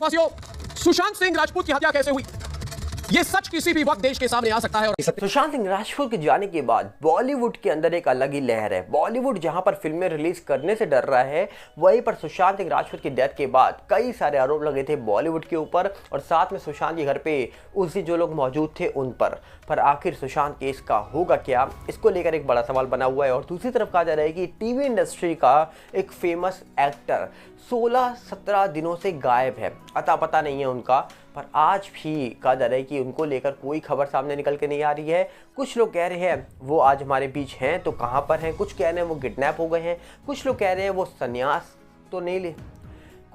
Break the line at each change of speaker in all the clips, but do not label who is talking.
वासियों, सुशांत सिंह राजपूत की हत्या कैसे हुई, ये सच किसी भी वक्त देश के सामने आ सकता है। और
सुशांत सिंह राजपूत के जाने के बाद बॉलीवुड के अंदर एक अलग ही लहर है। बॉलीवुड जहां पर फिल्में रिलीज करने से डर रहा है, वहीं पर सुशांत सिंह राजपूत की डेथ के बाद कई सारे आरोप लगे थे बॉलीवुड के ऊपर और साथ में सुशांत के घर पे उसी जो लोग मौजूद थे उन पर आखिर सुशांत केस का होगा क्या, इसको लेकर एक बड़ा सवाल बना हुआ है। और दूसरी तरफ कहा जा रहा है कि टीवी इंडस्ट्री का एक फेमस एक्टर 16-17 दिनों से गायब है, अता पता नहीं है उनका। पर आज भी कहा जा रहा है कि उनको लेकर कोई खबर सामने निकल के नहीं आ रही है। कुछ लोग कह रहे हैं वो आज हमारे बीच हैं तो कहाँ पर हैं, कुछ कह रहे हैं वो किडनैप हो गए हैं, कुछ लोग कह रहे हैं वो संन्यास तो नहीं ले,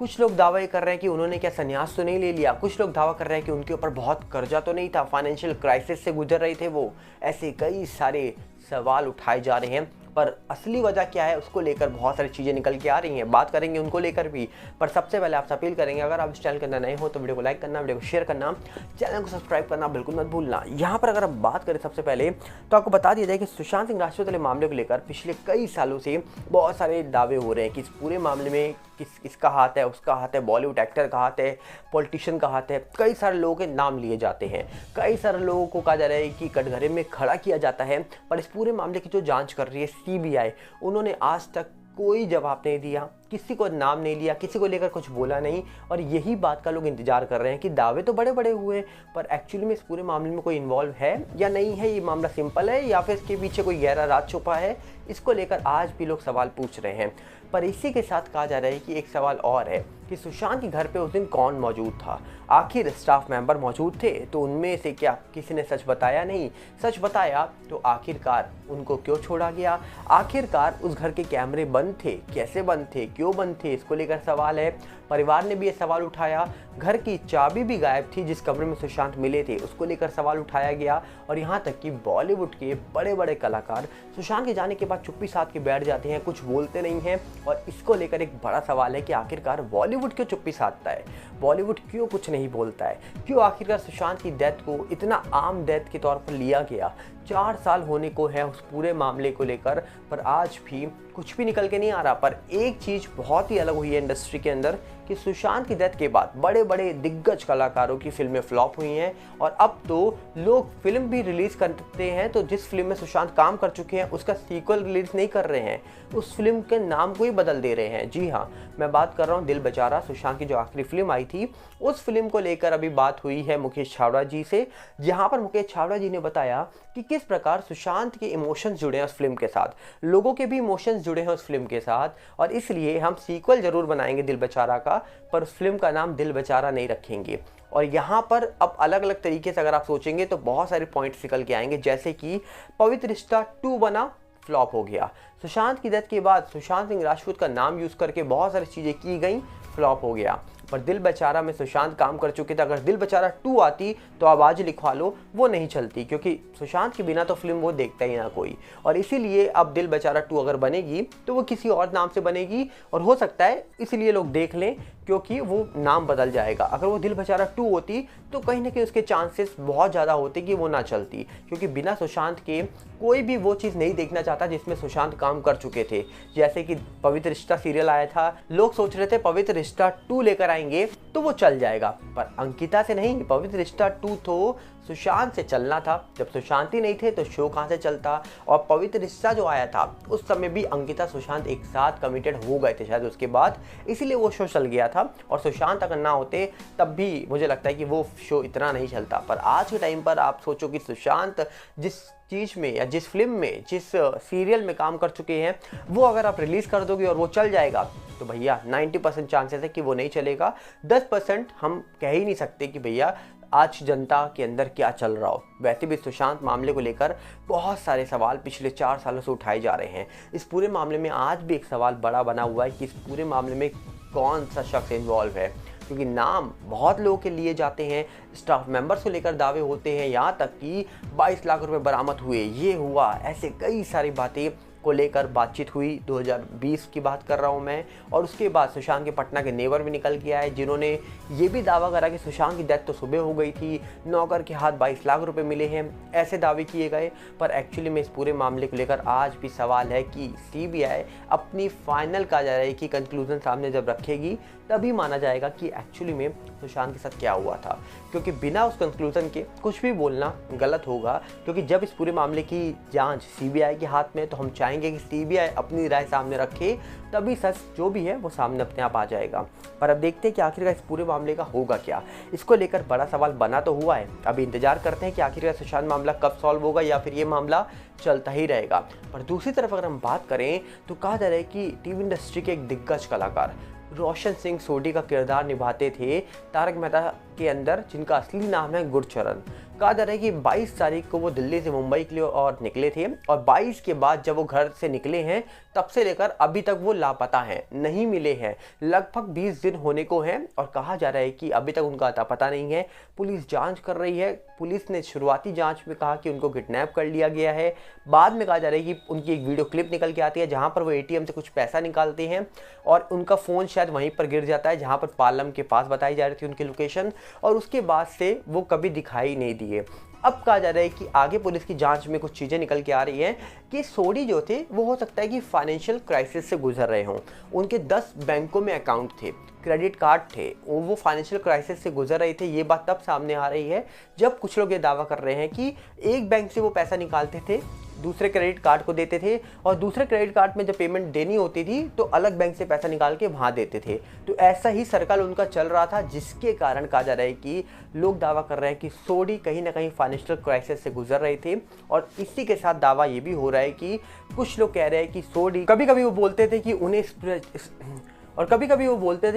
कुछ लोग दावा कर रहे हैं कि उन्होंने क्या संन्यास तो नहीं ले लिया, कुछ लोग दावा कर रहे हैं कि उनके ऊपर बहुत कर्जा तो नहीं था, फाइनेंशियल क्राइसिस से गुजर रहे थे वो। ऐसे कई सारे सवाल उठाए जा रहे हैं, पर असली वजह क्या है उसको लेकर बहुत सारी चीज़ें निकल के आ रही हैं, बात करेंगे उनको लेकर भी। पर सबसे पहले आपसे अपील करेंगे, अगर आप इस चैनल के अंदर नए हो तो वीडियो को लाइक करना, वीडियो को शेयर करना, चैनल को सब्सक्राइब करना बिल्कुल मत भूलना। यहाँ पर अगर हम बात करें सबसे पहले तो आपको बता दिया जाए कि सुशांत सिंह राजपूत वाले मामले को लेकर पिछले कई सालों से बहुत सारे दावे हो रहे हैं कि इस पूरे मामले में किसका हाथ है, उसका हाथ है, बॉलीवुड एक्टर का हाथ है, पॉलिटिशियन का हाथ है। कई सारे लोगों के नाम लिए जाते हैं, कई सारे लोगों को कहा जा रहा है कि कटघरे में खड़ा किया जाता है। पर इस पूरे मामले की जो जांच कर रही है सीबीआई, उन्होंने आज तक कोई जवाब नहीं दिया, किसी को नाम नहीं लिया, किसी को लेकर कुछ बोला नहीं। और यही बात का लोग इंतजार कर रहे हैं कि दावे तो बड़े बड़े हुए, पर एक्चुअली में इस पूरे मामले में कोई इन्वॉल्व है या नहीं है, ये मामला सिंपल है या फिर इसके पीछे कोई गहरा राज छुपा है, इसको लेकर आज भी लोग सवाल पूछ रहे हैं। पर इसी के साथ कहा जा रहा है कि एक सवाल और है कि सुशांत के घर पे उस दिन कौन मौजूद था, आखिर स्टाफ मेंबर मौजूद थे तो उनमें से क्या किसी ने सच बताया? नहीं, सच बताया तो आखिरकार उनको क्यों छोड़ा गया, आखिरकार उस घर के कैमरे बंद थे, कैसे बंद थे, क्यों बंद थे, इसको लेकर सवाल है। परिवार ने भी ये सवाल उठाया, घर की चाबी भी गायब थी जिस कमरे में सुशांत मिले थे, उसको लेकर सवाल उठाया गया। और यहाँ तक कि बॉलीवुड के बड़े बड़े कलाकार सुशांत के जाने के बाद चुप्पी साध के बैठ जाते हैं, कुछ बोलते नहीं हैं। और इसको लेकर एक बड़ा सवाल है कि आखिरकार बॉलीवुड क्यों चुप्पी साधता है, बॉलीवुड क्यों कुछ नहीं बोलता है, क्यों आखिरकार सुशांत की डेथ को इतना आम डेथ के तौर पर लिया गया। 4 साल होने को है उस पूरे मामले को लेकर, पर आज भी कुछ भी निकल के नहीं आ रहा। पर एक चीज़ बहुत ही अलग हुई है इंडस्ट्री के अंदर कि सुशांत की डेथ के बाद बड़े बड़े दिग्गज कलाकारों की फिल्में फ्लॉप हुई हैं और अब तो लोग फिल्म भी रिलीज़ करते हैं तो जिस फिल्म में सुशांत काम कर चुके हैं उसका सीक्वल रिलीज़ नहीं कर रहे हैं, उस फिल्म के नाम को ही बदल दे रहे हैं। जी हाँ, मैं बात कर रहा हूँ दिल बेचारा, सुशांत की जो आखिरी फिल्म आई थी उस फिल्म को लेकर अभी बात हुई है मुकेश छाबड़ा जी से, जहाँ पर मुकेश छाबड़ा जी ने बताया कि किस प्रकार सुशांत के इमोशंस जुड़े हैं उस फिल्म के साथ, लोगों के भी इमोशंस जुड़े हैं उस फिल्म के साथ। और इसलिए हम सीक्वल जरूर बनाएंगे दिल बेचारा का, पर उस फिल्म का नाम दिल बेचारा नहीं रखेंगे। और यहाँ पर अब अलग अलग तरीके से अगर आप सोचेंगे तो बहुत सारे पॉइंट्स निकल के आएंगे, जैसे कि पवित्र रिश्ता 2 बना, फ्लॉप हो गया। सुशांत की डेथ के बाद सुशांत सिंह राजपूत का नाम यूज़ करके बहुत सारी चीज़ें की गई, फ्लॉप हो गया। पर दिल बेचारा में सुशांत काम कर चुके थे, अगर दिल बेचारा 2 आती तो आप आज लिखवा लो, वो नहीं चलती क्योंकि सुशांत के बिना तो फिल्म वो देखता ही ना कोई। और इसीलिए अब दिल बेचारा 2 अगर बनेगी तो वो किसी और नाम से बनेगी और हो सकता है इसलिए लोग देख लें क्योंकि वो नाम बदल जाएगा। अगर वो दिल बेचारा 2 होती तो कहीं ना कहीं उसके चांसेस बहुत ज़्यादा होते कि वो ना चलती, क्योंकि बिना सुशांत के कोई भी वो चीज़ नहीं देखना चाहता जिसमें सुशांत काम कर चुके थे। जैसे कि पवित्र रिश्ता सीरियल आया था, लोग सोच रहे थे पवित्र रिश्ता 2 लेकर आएंगे तो वो चल जाएगा, पर अंकिता से नहीं, पवित्र रिश्ता 2 तो सुशांत से चलना था। जब सुशांत ही नहीं थे तो शो कहाँ से चलता। और पवित्र रिश्ता जो आया था उस समय भी अंकिता सुशांत एक साथ कमिटेड हो गए थे शायद उसके बाद, इसीलिए वो शो चल गया था। और सुशांत अगर ना होते तब भी मुझे लगता है कि वो शो इतना नहीं चलता। पर आज के टाइम पर आप सोचो कि सुशांत जिस चीज़ में या जिस फिल्म में, जिस सीरियल में काम कर चुके हैं, वो अगर आप रिलीज़ कर दोगे और वो चल जाएगा तो भैया 90% चांसेस है कि वो नहीं चलेगा। 10% हम कह ही नहीं सकते कि भैया आज जनता के अंदर क्या चल रहा हो। वैसे भी सुशांत मामले को लेकर बहुत सारे सवाल पिछले 4 सालों से उठाए जा रहे हैं। इस पूरे मामले में आज भी एक सवाल बड़ा बना हुआ है कि इस पूरे मामले में कौन सा शख्स इन्वॉल्व है, क्योंकि नाम बहुत लोगों के लिए जाते हैं, स्टाफ मेंबर्स को लेकर दावे होते हैं, यहाँ तक कि 22 लाख रुपए बरामद हुए, ये हुआ, ऐसे कई सारी बातें को लेकर बातचीत हुई। 2020 की बात कर रहा हूँ मैं। और उसके बाद सुशांत के पटना के नेबर भी निकल के आए जिन्होंने ये भी दावा करा कि सुशांत की डेथ तो सुबह हो गई थी, नौकर के हाथ 22 लाख रुपए मिले हैं, ऐसे दावे किए गए। पर एक्चुअली में इस पूरे मामले को लेकर आज भी सवाल है कि सीबीआई अपनी फाइनल कहा जा रहा है कि कंक्लूजन सामने जब रखेगी तभी माना जाएगा कि एक्चुअली में सुशांत के साथ क्या हुआ था। क्योंकि बिना उस कंक्लूजन के कुछ भी बोलना गलत होगा, क्योंकि जब इस पूरे मामले की जांच सीबीआई के हाथ में है तो हम चाहेंगे कि सीबीआई अपनी राय सामने रखे, तभी सच जो भी है वो सामने अपने आप आ जाएगा। पर अब देखते हैं कि आखिरकार इस पूरे मामले का होगा क्या। इसको लेकर बड़ा सवाल बना तो हुआ है, अभी इंतजार करते हैं कि आखिरकार सुशांत मामला कब सॉल्व होगा या फिर ये मामला चलता ही रहेगा। पर दूसरी तरफ अगर हम बात करें तो कहा जा रहा है कि टीवी इंडस्ट्री के एक दिग्गज कलाकार रोशन सिंह सोढी का किरदार निभाते थे तारक मेहता के अंदर, जिनका असली नाम है गुरचरण। कहा जा रहा है कि 22 तारीख को वो दिल्ली से मुंबई के लिए और निकले थे, और 22 के बाद जब वो घर से निकले हैं तब से लेकर अभी तक वो लापता हैं, नहीं मिले हैं। लगभग 20 दिन होने को हैं और कहा जा रहा है कि अभी तक उनका अता पता नहीं है। पुलिस जांच कर रही है। पुलिस ने शुरुआती जांच में कहा कि उनको किडनैप कर लिया गया है। बाद में कहा जा रहा है कि उनकी एक वीडियो क्लिप निकल के आती है जहां पर वो एटीएम से कुछ पैसा निकालते हैं और उनका फ़ोन शायद वहीं पर गिर जाता है जहां पर पालम के पास बताई जा रही थी उनकी लोकेशन, और उसके बाद से वो कभी दिखाई नहीं दिए। अब कहा जा रहा है कि आगे पुलिस की जांच में कुछ चीज़ें निकल के आ रही हैं कि सोढी जो थे वो हो सकता है कि फाइनेंशियल क्राइसिस से गुजर रहे हों। उनके 10 बैंकों में अकाउंट थे, क्रेडिट कार्ड थे, वो फाइनेंशियल क्राइसिस से गुजर रहे थे। ये बात तब सामने आ रही है जब कुछ लोग ये दावा कर रहे हैं कि एक बैंक से वो पैसा निकालते थे, दूसरे क्रेडिट कार्ड को देते थे, और दूसरे क्रेडिट कार्ड में जब पेमेंट देनी होती थी तो अलग बैंक से पैसा निकाल के वहाँ देते थे। तो ऐसा ही सर्कल उनका चल रहा था, जिसके कारण कहा जा रहा है कि लोग दावा कर रहे हैं कि सोढी कहीं ना कहीं फाइनेंशियल क्राइसिस से गुजर रहे थे। और इसी के साथ दावा ये भी हो रहा है कि कुछ लोग कह रहे हैं कि सोढी कभी कभी वो बोलते थे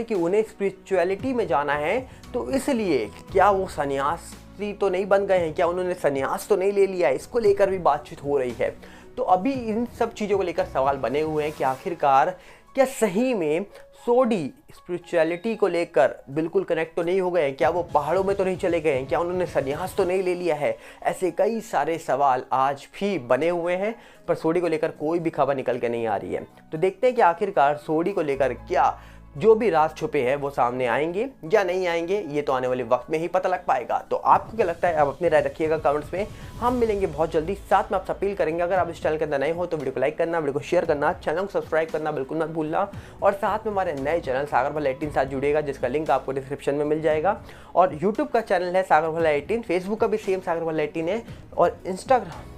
कि उन्हें स्पिरिचुअलिटी में जाना है, तो इसलिए क्या वो सन्यास तो नहीं बन गए हैं, क्या उन्होंने सन्यास तो नहीं ले लिया है, इसको लेकर भी बातचीत हो रही है। तो अभी इन सब चीज़ों को लेकर सवाल बने हुए हैं कि आखिरकार क्या सही में सोढी स्पिरिचुअलिटी को लेकर बिल्कुल कनेक्ट तो नहीं हो गए हैं, क्या वो पहाड़ों में तो नहीं चले गए हैं, क्या उन्होंने सन्यास तो नहीं ले लिया है। ऐसे कई सारे सवाल आज भी बने हुए हैं, पर सोढी को लेकर कोई भी खबर निकल के नहीं आ रही है। तो देखते हैं कि आखिरकार सोढी को लेकर क्या जो भी राज छुपे हैं वो सामने आएंगे या नहीं आएंगे, ये तो आने वाले वक्त में ही पता लग पाएगा। तो आपको क्या लगता है, आप अपनी राय रखिएगा कमेंट्स में। हम मिलेंगे बहुत जल्दी। साथ में आपसे अपील करेंगे, अगर आप इस चैनल के अंदर नए हो तो वीडियो को लाइक करना, वीडियो को शेयर करना, चैनल को सब्सक्राइब करना बिल्कुल मत भूलना, और साथ में हमारे नए चैनल सागर भल्ला 18 साथ जुड़ेगा, जिसका लिंक आपको डिस्क्रिप्शन में मिल जाएगा। और यूट्यूब का चैनल है सागर भल्ला 18, फेसबुक का भी सेम सागर भल्ला 18 है, और इंस्टाग्राम,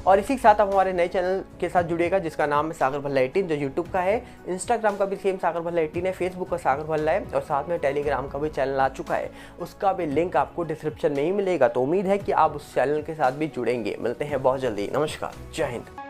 और इसी के साथ आप हमारे नए चैनल के साथ जुड़ेगा जिसका नाम है सागर भल्ला 18, जो यूट्यूब का है। इंस्टाग्राम का भी सेम सागर भल्ला 18 है, फेसबुक का सागर भल्ला है, और साथ में टेलीग्राम का भी चैनल आ चुका है, उसका भी लिंक आपको डिस्क्रिप्शन में ही मिलेगा। तो उम्मीद है कि आप उस चैनल के साथ भी जुड़ेंगे। मिलते हैं बहुत जल्दी। नमस्कार, जय हिंद।